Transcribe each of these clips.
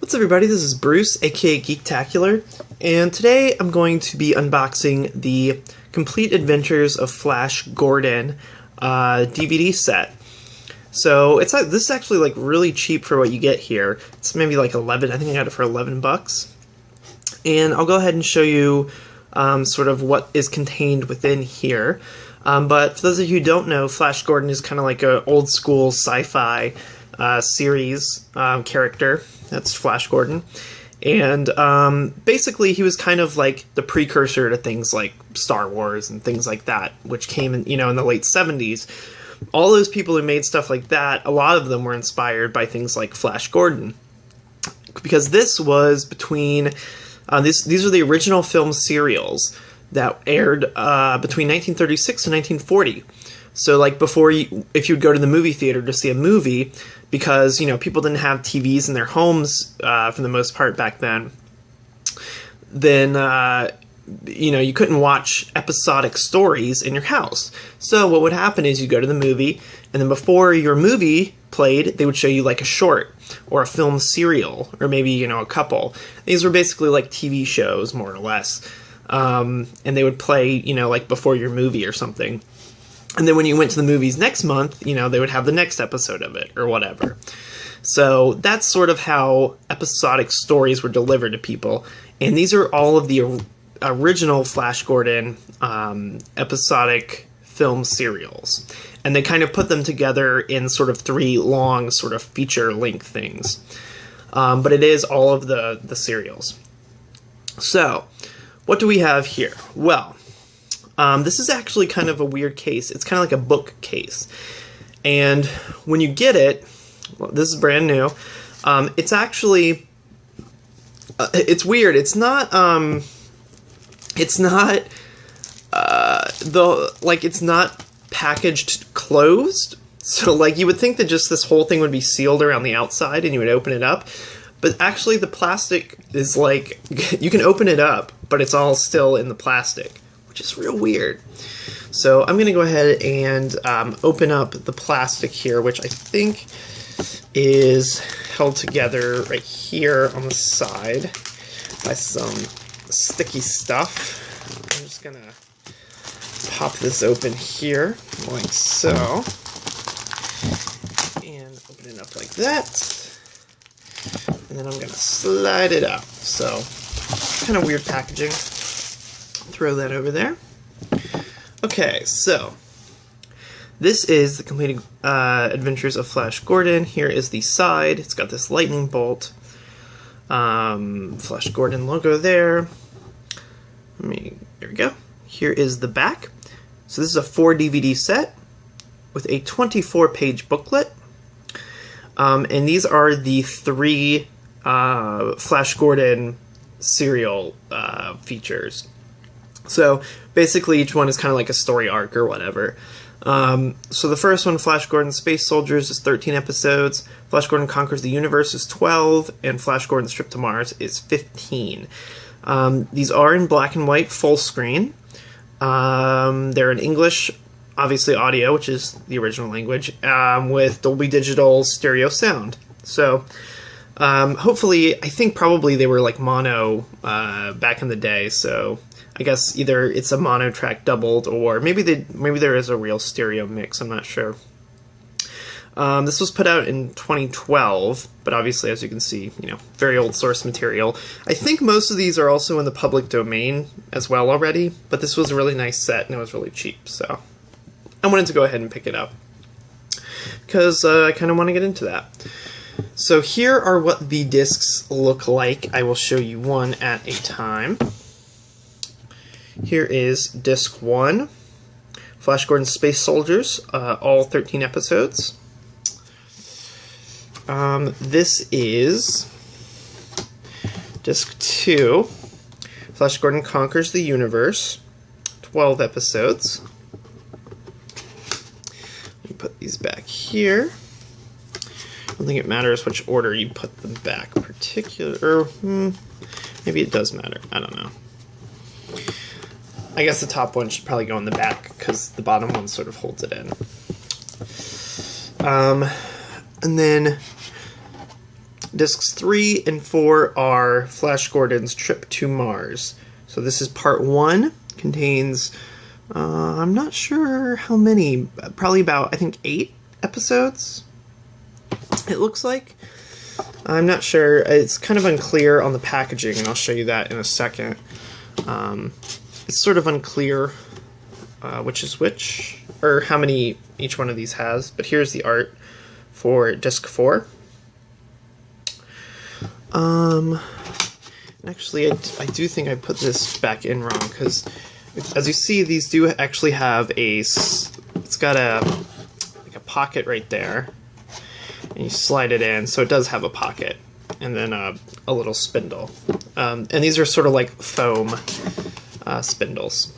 What's up, everybody? This is Bruce, aka Geektacular, and today I'm going to be unboxing the Complete Adventures of Flash Gordon DVD set. So this is actually like really cheap for what you get here. It's maybe like 11. I think I got it for 11 bucks. And I'll go ahead and show you sort of what is contained within here. But for those of you who don't know, Flash Gordon is kind of like an old school sci-fi series character. That's Flash Gordon. And basically he was kind of like the precursor to things like Star Wars and things like that, which came in, in the late 70s. All those people who made stuff like that, a lot of them were inspired by things like Flash Gordon. Because this was between, these are the original film serials that aired between 1936 and 1940. So like before, if you'd go to the movie theater to see a movie, because, people didn't have TVs in their homes for the most part back then, you couldn't watch episodic stories in your house. So what would happen is you go to the movie, and then before your movie played, they would show you like a short or a film serial, or maybe, a couple. These were basically like TV shows, more or less. And they would play, like before your movie or something. And then when you went to the movies next month, they would have the next episode of it or whatever. So that's sort of how episodic stories were delivered to people. And these are all of the original Flash Gordon episodic film serials. And they kind of put them together in sort of 3 long sort of feature-length things. But it is all of the serials. So, what do we have here? Well, this is actually kind of a weird case. It's kind of like a book case. And when you get it, well, this is brand new. It's actually, it's weird. It's not packaged closed. So like you would think that just this whole thing would be sealed around the outside and you would open it up. But actually the plastic is like, you can open it up, but it's all still in the plastic, which is real weird. So I'm going to go ahead and open up the plastic here, which I think is held together right here on the side by some sticky stuff. I'm just going to pop this open here, like so, and open it up like that. And then I'm going to slide it out. So, kind of weird packaging. Throw that over there. Okay, so this is the Complete Adventures of Flash Gordon. Here is the side. It's got this lightning bolt. Flash Gordon logo there. There we go. Here is the back. So this is a 4 DVD set with a 24-page booklet. And these are the 3 Flash Gordon serial features. So basically each one is kind of like a story arc or whatever. So the first one, Flash Gordon Space Soldiers, is 13 episodes. Flash Gordon Conquers the Universe is 12. And Flash Gordon's Trip to Mars is 15. These are in black and white full screen. They're in English, obviously audio, which is the original language, with Dolby Digital stereo sound. So hopefully, I think probably they were like mono back in the day, so I guess either it's a mono track doubled, or maybe there is a real stereo mix, I'm not sure. This was put out in 2012, but obviously, as you can see, very old source material. I think most of these are also in the public domain as well already, but this was a really nice set and it was really cheap, so I wanted to go ahead and pick it up because I kind of want to get into that. So here are what the discs look like. I will show you one at a time. Here is disc 1, Flash Gordon Space Soldiers, all 13 episodes. This is disc 2, Flash Gordon Conquers the Universe, 12 episodes. Let me put these back here. I don't think it matters which order you put them back, maybe it does matter, I don't know. I guess the top one should probably go in the back, because the bottom one sort of holds it in. And then Discs 3 and 4 are Flash Gordon's Trip to Mars. So this is part 1, contains, I'm not sure how many, probably about, I think, 8 episodes, it looks like. I'm not sure, it's kind of unclear on the packaging, and I'll show you that in a second. It's sort of unclear which is which, or how many each one of these has, but here's the art for disc 4. Actually, I do think I put this back in wrong, because as you see, these do actually have it's got like a pocket right there, and you slide it in, so it does have a pocket, and then a little spindle. And these are sort of like foam spindles.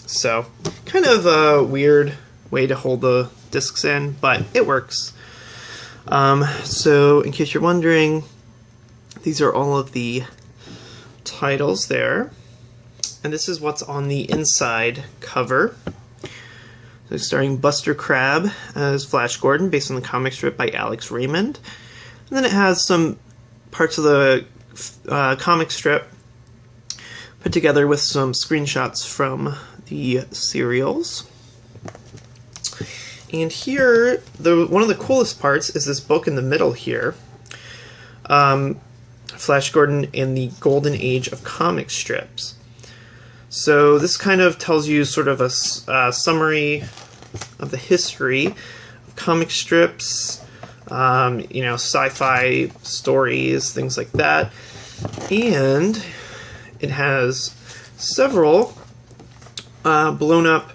So, kind of a weird way to hold the discs in, but it works. So, in case you're wondering, these are all of the titles there, and this is what's on the inside cover. So starring Buster Crabbe as Flash Gordon, based on the comic strip by Alex Raymond. And then it has some parts of the comic strip put together with some screenshots from the serials. And here, one of the coolest parts is this book in the middle here. Flash Gordon in the Golden Age of Comic Strips. So this kind of tells you sort of a summary of the history of comic strips, you know, sci-fi stories, things like that. And it has several blown up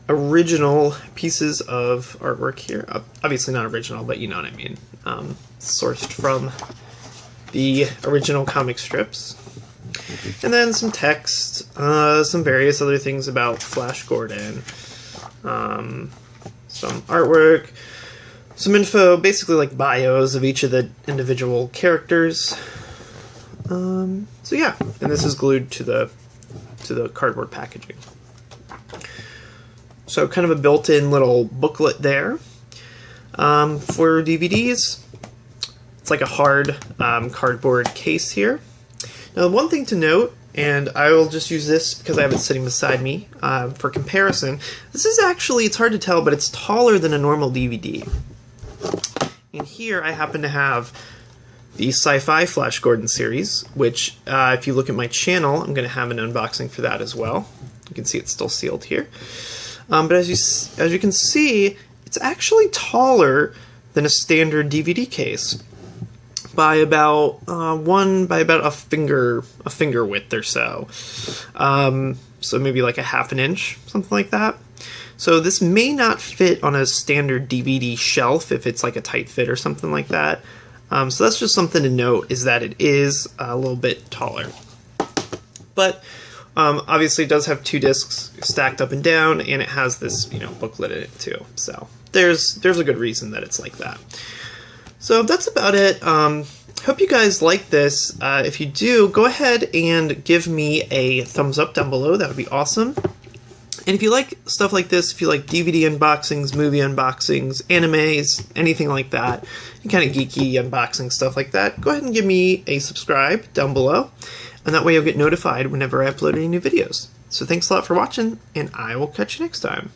original pieces of artwork here. Obviously not original, but you know what I mean. Sourced from the original comic strips. And then some text, some various other things about Flash Gordon, some artwork, some info, basically like bios of each of the individual characters. So yeah, and this is glued to the cardboard packaging. So kind of a built-in little booklet there. For DVDs, it's like a hard cardboard case here. Now, one thing to note, and I will just use this because I have it sitting beside me for comparison, this is actually, it's hard to tell, but it's taller than a normal DVD. And here I happen to have the Sci-Fi Flash Gordon series, which if you look at my channel, I'm going to have an unboxing for that as well. You can see it's still sealed here. But as you can see, it's actually taller than a standard DVD case by about a finger width or so. So maybe like a ½ inch, something like that. So this may not fit on a standard DVD shelf if it's like a tight fit or something like that. So that's just something to note, is that it is a little bit taller. But obviously it does have 2 discs stacked up and down, and it has this, you know, booklet in it too. So there's a good reason that it's like that. So that's about it. Hope you guys like this. If you do, go ahead and give me a thumbs up down below. That would be awesome. And if you like stuff like this, if you like DVD unboxings, movie unboxings, animes, anything like that, and kind of geeky unboxing stuff like that, go ahead and give me a subscribe down below. And that way you'll get notified whenever I upload any new videos. So thanks a lot for watching, and I will catch you next time.